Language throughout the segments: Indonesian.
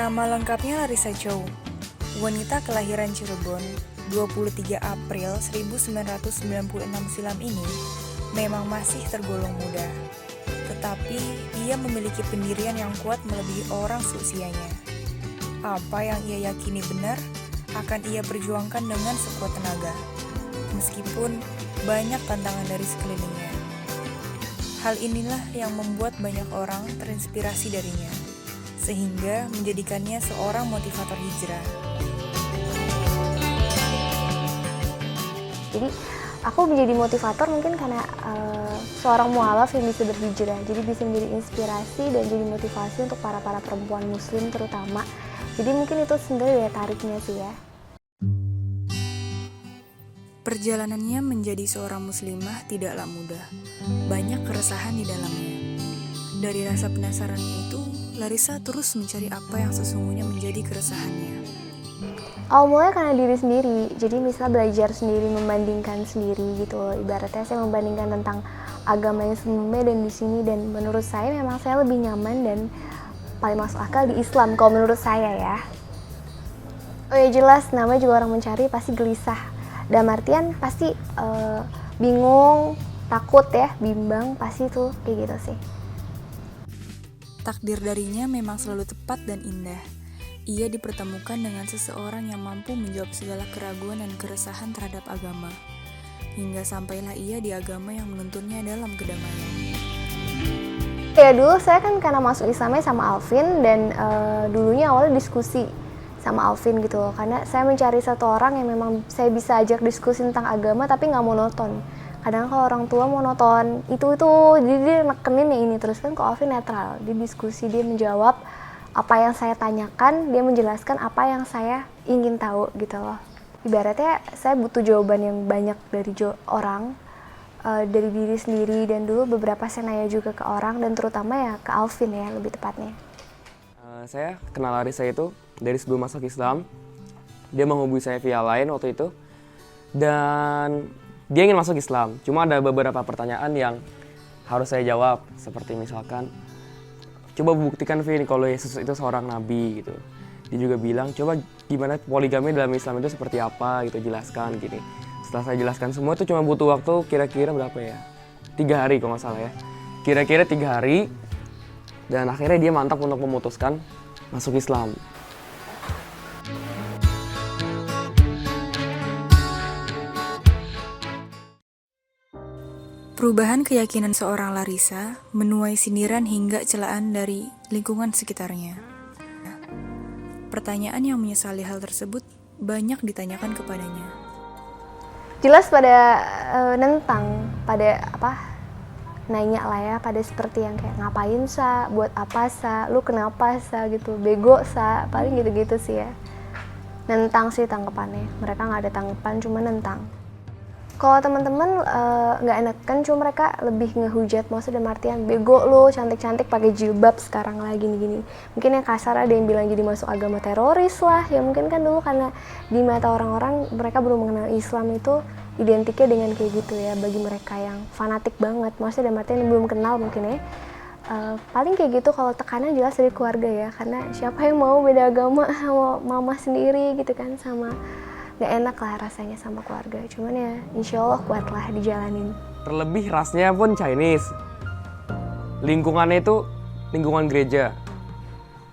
Nama lengkapnya Larissa Chow, wanita kelahiran Cirebon, 23 April 1996 silam ini memang masih tergolong muda. Tetapi ia memiliki pendirian yang kuat melebihi orang seusianya. Apa yang ia yakini benar akan ia perjuangkan dengan sekuat tenaga, meskipun banyak tantangan dari sekelilingnya. Hal inilah yang membuat banyak orang terinspirasi darinya, sehingga menjadikannya seorang motivator hijrah. Jadi aku menjadi motivator mungkin karena seorang mualaf yang bisa berhijrah. Jadi bisa menjadi inspirasi dan jadi motivasi untuk para perempuan muslim terutama. Jadi mungkin itu sebenarnya daya tariknya sih ya. Perjalanannya menjadi seorang muslimah tidaklah mudah. Banyak keresahan di dalamnya. Dari rasa penasarannya itu, Larissa terus mencari apa yang sesungguhnya menjadi keresahannya. Awal mulanya karena diri sendiri, jadi misal belajar sendiri, membandingkan sendiri gitu loh. Ibaratnya saya membandingkan tentang agama yang sebelumnya dan di sini, dan menurut saya memang saya lebih nyaman dan paling masuk akal di Islam kalau menurut saya ya. Oh ya jelas, namanya juga orang mencari pasti gelisah. Dalam artian pasti bingung, takut ya, bimbang, pasti tuh kayak gitu sih. Takdir darinya memang selalu tepat dan indah. Ia dipertemukan dengan seseorang yang mampu menjawab segala keraguan dan keresahan terhadap agama. Hingga sampailah ia di agama yang menuntunnya dalam kedamaian. Ya dulu saya kan karena masuk Islamnya sama Alvin dan dulunya awalnya diskusi sama Alvin gitu loh. Karena saya mencari satu orang yang memang saya bisa ajak diskusi tentang agama tapi nggak monoton. Kadang kalau orang tua monoton, itu jadi dia nekenin yang ini terus. Kan kalau Alvin netral, dia diskusi, dia menjawab apa yang saya tanyakan, dia menjelaskan apa yang saya ingin tahu gitu loh. Ibaratnya saya butuh jawaban yang banyak dari orang, dari diri sendiri, dan dulu beberapa saya nanya juga ke orang, dan terutama ya ke Alvin ya lebih tepatnya. Saya kenal Larissa itu dari sebelum masuk Islam. Dia menghubungi saya via line waktu itu, dan dia ingin masuk Islam. Cuma ada beberapa pertanyaan yang harus saya jawab, seperti misalkan, coba buktikan Vin kalau Yesus itu seorang nabi gitu. Dia juga bilang, coba gimana poligami dalam Islam itu seperti apa gitu, jelaskan gini. Setelah saya jelaskan semua itu cuma butuh waktu kira-kira berapa ya? 3 hari kalau nggak salah ya. Kira-kira 3 hari, dan akhirnya dia mantap untuk memutuskan masuk Islam. Perubahan keyakinan seorang Larissa menuai sindiran hingga celaan dari lingkungan sekitarnya. Pertanyaan yang menyesali hal tersebut banyak ditanyakan kepadanya. Jelas pada nentang, pada nanya lah ya, pada seperti yang kayak ngapain sa, buat apa sa, lu kenapa sa gitu, bego sa, paling gitu-gitu sih ya. Nentang sih tanggapannya, mereka nggak ada tanggapan, cuma nentang. Kalau teman-teman nggak enak kan, cuma mereka lebih ngehujat, maksudnya dalam artian bego lo, cantik-cantik pakai jilbab sekarang lagi gini-gini. Mungkin yang kasar ada yang bilang jadi masuk agama teroris lah, ya mungkin kan dulu karena di mata orang-orang mereka belum mengenal Islam itu identiknya dengan kayak gitu ya, bagi mereka yang fanatik banget, maksudnya dalam artian yang belum kenal mungkin ya. Paling kayak gitu. Kalau tekanan jelas dari keluarga ya, karena siapa yang mau beda agama sama mama sendiri gitu kan, sama gak enak lah rasanya sama keluarga. Cuman ya insya Allah kuat lah dijalanin. Terlebih rasnya pun Chinese. Lingkungannya itu lingkungan gereja.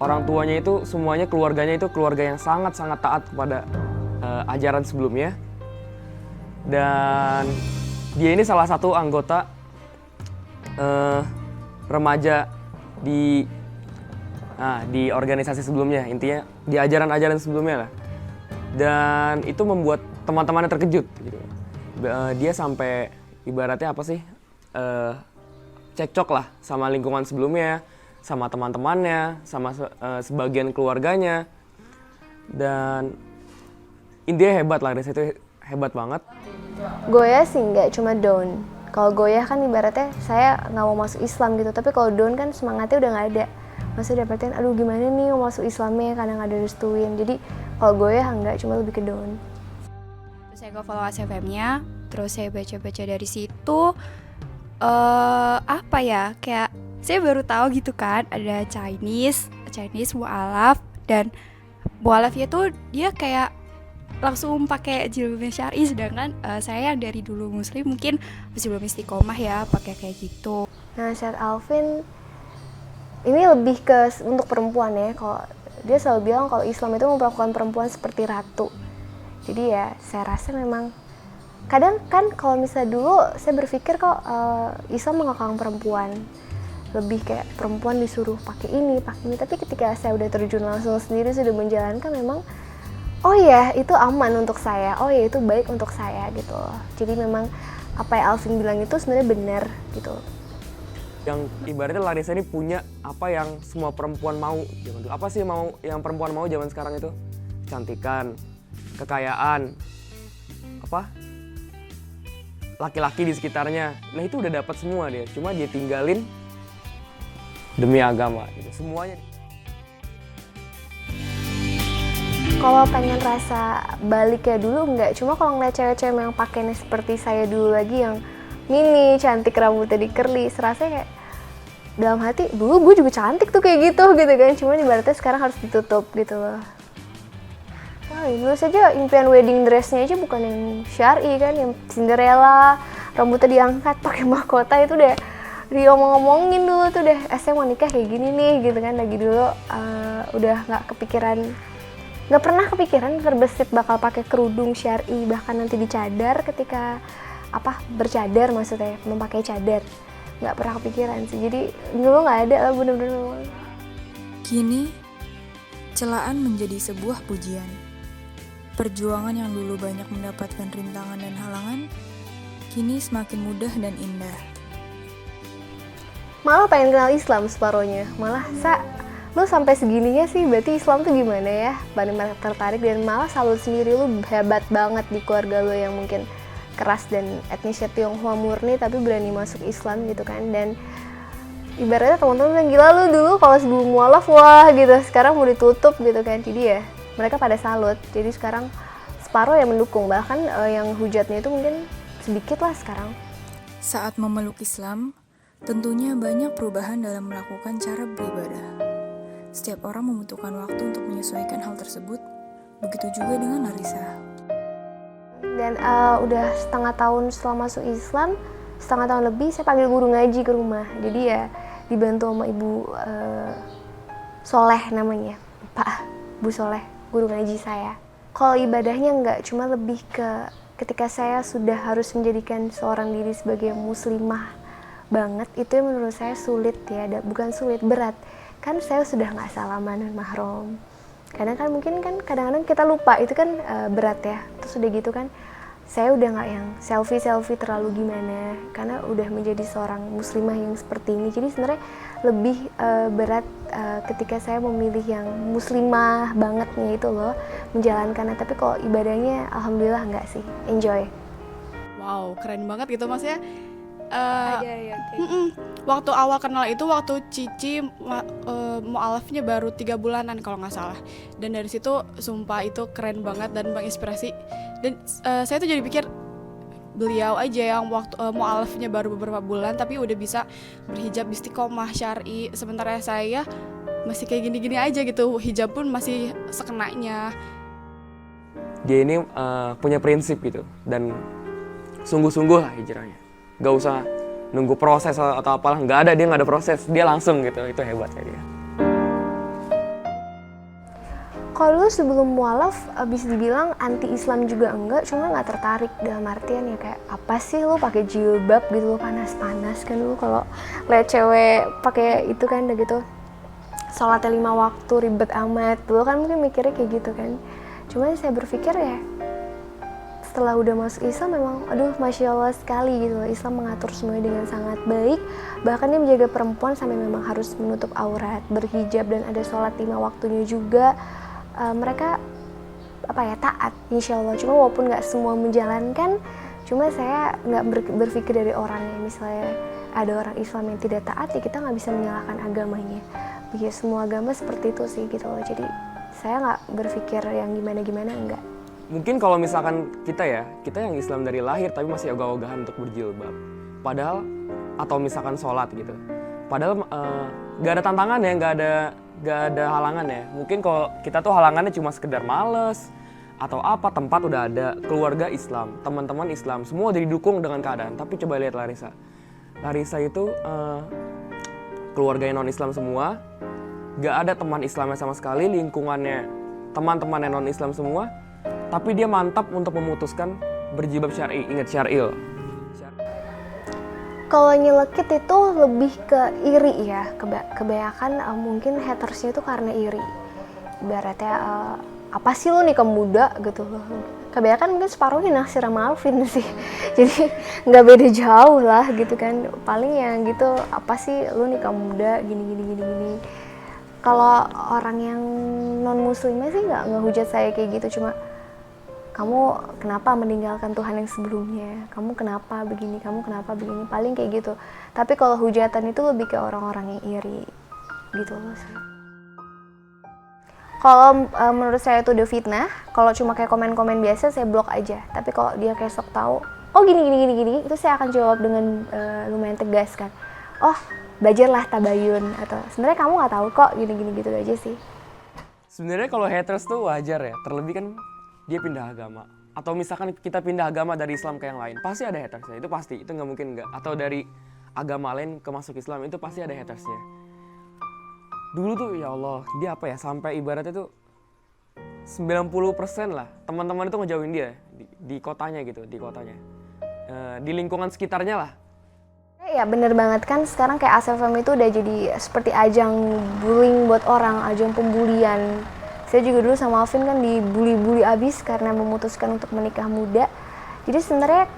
Orang tuanya itu semuanya, keluarganya itu keluarga yang sangat-sangat taat kepada ajaran sebelumnya. Dan dia ini salah satu anggota remaja di organisasi sebelumnya, intinya di ajaran-ajaran sebelumnya lah. Dan itu membuat teman-temannya terkejut gitu. Dia sampai ibaratnya apa sih, cekcok lah sama lingkungan sebelumnya, sama teman-temannya, sama sebagian keluarganya. Dan intinya hebat lah, dari situ hebat banget. Goyah sih nggak cuma down. Kalau goyah kan ibaratnya saya nggak mau masuk Islam gitu, tapi kalau down kan semangatnya udah nggak ada. Maksudnya dapetin, aduh gimana nih mau masuk Islamnya, kadang nggak ada restuin. Jadi kalau goyah enggak, cuma lebih ke down. Terus saya ke follow SFM-nya, terus saya baca-baca dari situ. Kayak saya baru tahu gitu kan, ada Chinese mu'alaf, Dan mualafnya tuh dia kayak langsung pakai jilbab syar'i, sedangkan saya yang dari dulu muslim mungkin masih belum istiqomah ya pakai kayak gitu. Nah, Syed Alvin ini lebih ke untuk perempuan ya. Kalau dia selalu bilang kalau Islam itu memperlakukan perempuan seperti ratu. Jadi ya saya rasa memang kadang kan kalau misalnya dulu saya berpikir kok Islam mengekang perempuan, lebih kayak perempuan disuruh pakai ini, tapi ketika saya udah terjun langsung sendiri sudah menjalankan, memang oh ya itu aman untuk saya, oh ya itu baik untuk saya gitu loh. Jadi memang apa yang Alvin bilang itu sebenarnya benar gitu. Yang ibaratnya Larissa ini punya apa yang semua perempuan mau zaman dulu. Apa sih mau yang perempuan mau zaman sekarang itu? Kecantikan, kekayaan, apa? Laki-laki di sekitarnya. Nah itu udah dapat semua dia. Cuma dia tinggalin demi agama gitu. Semuanya. Kalau pengen rasa balik kayak dulu enggak, cuma kalau ngeliat cewek-cewek yang pakainya seperti saya dulu lagi yang mini, cantik, rambutnya di curly, serasa kayak dalam hati, dulu gue juga cantik tuh kayak gitu kan, cuma ibaratnya sekarang harus ditutup gitu loh. Wah, dulu saja impian wedding dressnya aja bukan yang syar'i kan, yang Cinderella, rambutnya diangkat pakai mahkota, itu udah diomong-omongin dulu tuh deh, saya mau nikah kayak gini nih gitu kan, lagi dulu udah nggak pernah kepikiran terbesit bakal pakai kerudung syar'i, bahkan nanti dicadar ketika bercadar, maksudnya memakai cadar, nggak pernah kepikiran sih. Jadi dulu nggak ada lah, bener-bener. Kini, celaan menjadi sebuah pujian. Perjuangan yang dulu banyak mendapatkan rintangan dan halangan, kini semakin mudah dan indah. Malah pengen kenal Islam separohnya, malah lu sampai segininya sih, berarti Islam tuh gimana ya, paling tertarik, dan malah salut sendiri, lu hebat banget di keluarga lu yang mungkin keras dan etnisnya Tionghoa murni tapi berani masuk Islam gitu kan. Dan ibaratnya teman-teman bilang, gila lu dulu kalau sebelum mualaf wah gitu, sekarang mau ditutup gitu kan. Jadi ya mereka pada salut, jadi sekarang separuh yang mendukung, bahkan yang hujatnya itu mungkin sedikit lah sekarang. Saat memeluk Islam, tentunya banyak perubahan dalam melakukan cara beribadah. Setiap orang membutuhkan waktu untuk menyesuaikan hal tersebut, begitu juga dengan Larissa. Dan udah setengah tahun setelah masuk Islam, setengah tahun lebih saya panggil guru ngaji ke rumah. Jadi ya dibantu sama Ibu Soleh namanya, Pak Bu Soleh, guru ngaji saya. Kalau ibadahnya enggak, cuma lebih ke ketika saya sudah harus menjadikan seorang diri sebagai muslimah banget, itu yang menurut saya sulit ya, bukan sulit, berat. Kan saya sudah nggak salaman dan mahram. Kadang kan mungkin kan kadang-kadang kita lupa, itu kan berat ya. Terus udah gitu kan saya udah nggak yang selfie terlalu gimana, karena udah menjadi seorang muslimah yang seperti ini. Jadi sebenarnya lebih berat ketika saya memilih yang muslimah bangetnya itu loh, menjalankannya. Tapi kalau ibadahnya alhamdulillah nggak sih, enjoy. Wow, keren banget gitu maksudnya. Waktu awal kenal itu waktu Cici mualafnya baru 3 bulanan kalau nggak salah, dan dari situ sumpah itu keren banget dan menginspirasi. Dan saya tuh jadi pikir beliau aja yang waktu mualafnya baru beberapa bulan tapi udah bisa berhijab istiqomah syar'i, sementara saya masih kayak gini-gini aja gitu, hijab pun masih sekenanya. Dia ini punya prinsip gitu dan sungguh-sungguh lah hijrahnya. Gak usah nunggu proses atau apalah, nggak ada, dia nggak ada proses, dia langsung gitu, itu hebatnya dia. Kalau sebelum mualaf bisa dibilang anti Islam juga enggak, cuma nggak tertarik, dalam artian ya kayak apa sih lu pakai jilbab gitu, panas-panas kan lu kalau lihat cewek pakai itu kan udah gitu, sholatnya 5 waktu ribet amat, dulu kan mungkin mikirnya kayak gitu kan. Cuma saya berpikir ya setelah udah masuk Islam memang aduh Masya Allah sekali gitu loh, Islam mengatur semuanya dengan sangat baik, bahkan dia menjaga perempuan sampai memang harus menutup aurat, berhijab, dan ada sholat 5 waktunya juga. Mereka taat insya Allah, cuma walaupun nggak semua menjalankan, cuma saya nggak berpikir dari orangnya, misalnya ada orang Islam yang tidak taat ya kita nggak bisa menyalahkan agamanya, ya semua agama seperti itu sih gitu loh. Jadi saya nggak berpikir yang gimana-gimana, enggak. Mungkin kalau misalkan kita yang Islam dari lahir tapi masih ogah-ogahan untuk berjilbab, padahal atau misalkan sholat gitu, padahal nggak ada tantangan ya, nggak gak ada halangan ya. Mungkin kalau kita tuh halangannya cuma sekedar males atau apa, tempat udah ada, keluarga Islam, teman-teman Islam, semua udah didukung dengan keadaan. Tapi coba lihat Larissa. Larissa itu keluarganya non-Islam semua, gak ada teman Islamnya sama sekali, lingkungannya teman-temannya non-Islam semua, tapi dia mantap untuk memutuskan berjilbab syar'i. Ingat syar'il. Kalau nyelekit itu lebih ke iri ya, kebanyakan mungkin hatersnya itu karena iri. Ibaratnya apa sih lo nikah muda gitu loh. Kebanyakan mungkin separuhnya naksir sama Alvin sih. Jadi nggak beda jauh lah gitu kan. Paling yang gitu apa sih lo nikah muda gini. Kalau orang yang non muslimnya sih nggak ngehujat saya kayak gitu, cuma kamu kenapa meninggalkan Tuhan yang sebelumnya? Kamu kenapa begini? Kamu kenapa begini? Paling kayak gitu. Tapi kalau hujatan itu lebih ke orang-orang yang iri gitu loh. Kalau menurut saya itu udah fitnah. Kalau cuma kayak komen-komen biasa saya blok aja. Tapi kalau dia kayak sok tahu, oh gini, itu saya akan jawab dengan lumayan tegas kan. Oh belajarlah tabayun, atau sebenarnya kamu nggak tahu kok gini gitu aja sih. Sebenarnya kalau haters tuh wajar ya, terlebih kan dia pindah agama. Atau misalkan kita pindah agama dari Islam ke yang lain, pasti ada hatersnya, itu pasti, itu nggak mungkin nggak. Atau dari agama lain ke masuk Islam, itu pasti ada hatersnya. Dulu tuh ya Allah, dia apa ya, sampai ibaratnya tuh 90% lah teman-teman itu ngejauhin dia di kotanya gitu, di kotanya. Di lingkungan sekitarnya lah. Ya bener banget kan, sekarang kayak ASFM itu udah jadi seperti ajang bullying buat orang, ajang pembulian. Saya juga dulu sama Alvin kan dibully abis karena memutuskan untuk menikah muda. Jadi sebenarnya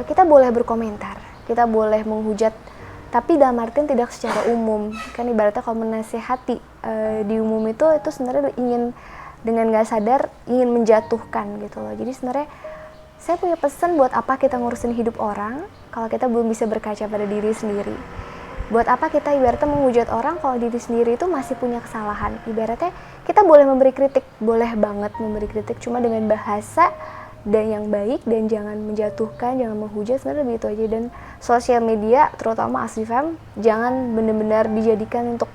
kita boleh berkomentar, kita boleh menghujat, tapi dalam artian tidak secara umum. Kan ibaratnya kalau menasehati di umum itu sebenarnya ingin dengan nggak sadar ingin menjatuhkan gitu loh. Jadi sebenarnya saya punya pesan, buat apa kita ngurusin hidup orang kalau kita belum bisa berkaca pada diri sendiri. Buat apa kita ibaratnya menghujat orang kalau diri sendiri itu masih punya kesalahan. Ibaratnya kita boleh memberi kritik, boleh banget memberi kritik, cuma dengan bahasa dan yang baik dan jangan menjatuhkan, jangan menghujat, sebenarnya begitu aja. Dan sosial media, terutama ASFM, jangan benar-benar dijadikan untuk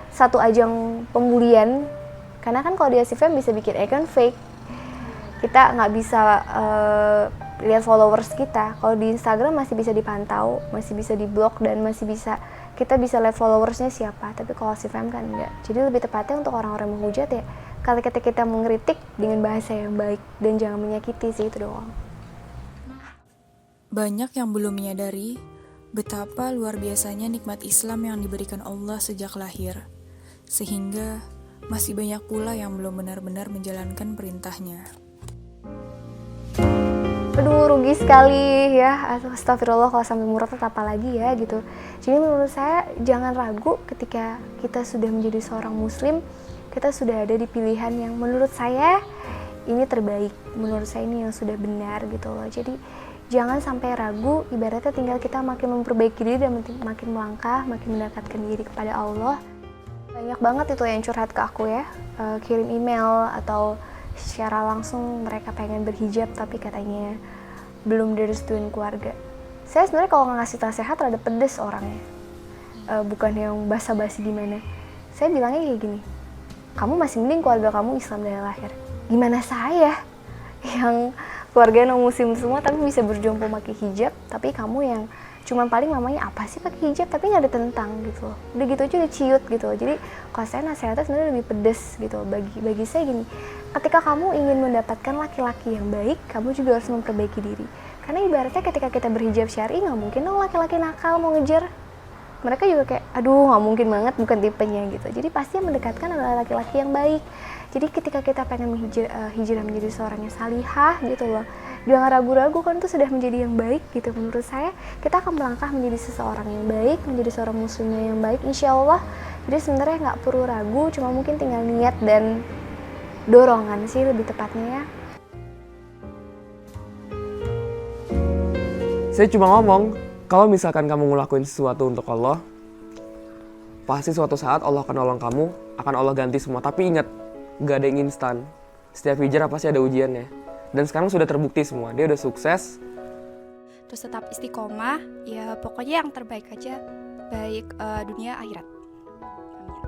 satu ajang pembulian. Karena kan kalau di ASFM bisa bikin account fake, kita nggak bisa lihat followers kita. Kalau di Instagram masih bisa dipantau, masih bisa diblok, dan kita bisa lihat followersnya siapa. Tapi kalau ASFM kan enggak. Jadi lebih tepatnya untuk orang-orang menghujat ya, kalau kita mengkritik dengan bahasa yang baik dan jangan menyakiti sih, itu doang. Banyak yang belum menyadari betapa luar biasanya nikmat Islam yang diberikan Allah sejak lahir, sehingga masih banyak pula yang belum benar-benar menjalankan perintahnya. Aduh, rugi sekali ya. Astagfirullah, kalau sampai murtad apalagi ya gitu. Jadi menurut saya jangan ragu ketika kita sudah menjadi seorang muslim, kita sudah ada di pilihan yang menurut saya ini terbaik, menurut saya ini yang sudah benar gitu loh. Jadi jangan sampai ragu, ibaratnya tinggal kita makin memperbaiki diri dan makin melangkah, makin mendekatkan diri kepada Allah. Banyak banget itu yang curhat ke aku ya, kirim email atau secara langsung mereka pengen berhijab tapi katanya belum direstuin keluarga. Saya sebenarnya kalau ngasih nasihat rada pedes orangnya, bukan yang basa-basi gimana. Saya bilangnya kayak gini, kamu masih mending keluarga kamu Islam dari lahir. Gimana saya yang keluarga non muslim semua tapi bisa berjompo pakai hijab, tapi kamu yang cuman paling mamanya apa sih pakai hijab tapi nggak ditentang gitu loh. Udah gitu aja udah ciut gitu loh. Jadi kalau saya nasihatnya sebenarnya lebih pedes gitu. Bagi saya gini, ketika kamu ingin mendapatkan laki-laki yang baik, kamu juga harus memperbaiki diri. Karena ibaratnya ketika kita berhijab syar'i, nggak mungkin dong laki-laki nakal mau ngejar. Mereka juga kayak, aduh nggak mungkin banget, bukan tipenya gitu. Jadi pasti yang mendekatkan adalah laki-laki yang baik. Jadi ketika kita pengen hijrah menjadi seorang yang salihah gitu loh, jangan ragu-ragu, kan itu sudah menjadi yang baik gitu. Menurut saya kita akan melangkah menjadi seseorang yang baik, menjadi seorang muslimah yang baik insya Allah. Jadi sebenarnya nggak perlu ragu, cuma mungkin tinggal niat dan dorongan sih lebih tepatnya ya. Saya cuma ngomong, kalau misalkan kamu ngelakuin sesuatu untuk Allah, pasti suatu saat Allah akan nolong kamu, akan Allah ganti semua. Tapi ingat, gak ada yang instan. Setiap hijrah pasti ada ujiannya. Dan sekarang sudah terbukti semua, dia udah sukses. Terus tetap istiqomah, ya pokoknya yang terbaik aja, baik dunia akhirat. Amin.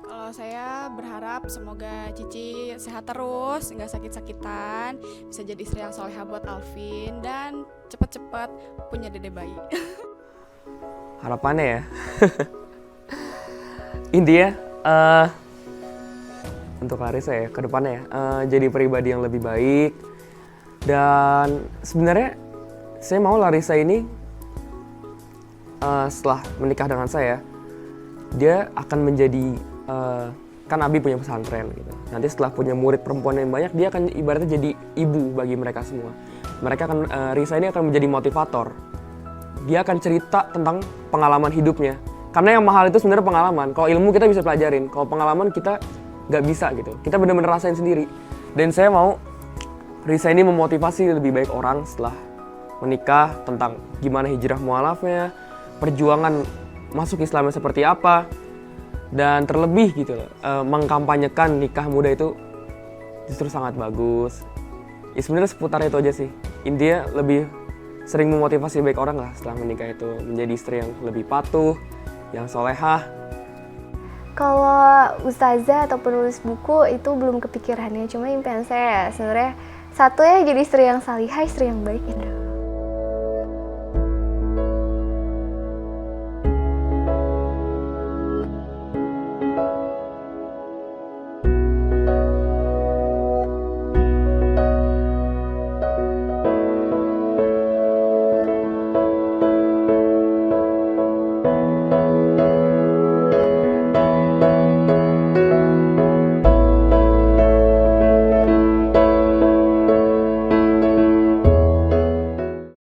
Kalau Kalau saya berharap semoga Cici sehat terus, nggak sakit-sakitan, bisa jadi istri yang soleha buat Alvin, dan cepet-cepet punya dede bayi. Harapannya ya. Intinya untuk Larissa ya ke depannya ya, jadi pribadi yang lebih baik. Dan sebenarnya saya mau Larissa ini setelah menikah dengan saya, dia akan menjadi kan Abi punya pesantren gitu. Nanti setelah punya murid perempuan yang banyak, dia akan ibaratnya jadi ibu bagi mereka semua. Mereka akan Risa ini akan menjadi motivator. Dia akan cerita tentang pengalaman hidupnya. Karena yang mahal itu sebenarnya pengalaman. Kalau ilmu kita bisa pelajarin, kalau pengalaman kita nggak bisa gitu. Kita benar-benar rasain sendiri. Dan saya mau Risa ini memotivasi lebih baik orang setelah menikah, tentang gimana hijrah mualafnya, perjuangan masuk Islamnya seperti apa, dan terlebih gitu loh, mengkampanyekan nikah muda itu justru sangat bagus. Ya sebenarnya seputar itu aja sih. Intinya lebih sering memotivasi baik orang lah setelah menikah itu menjadi istri yang lebih patuh, yang solehah. Kalau ustazah atau penulis buku itu belum kepikirannya, cuma impian saya sebenarnya satu ya jadi istri yang salihah, istri yang baik itu.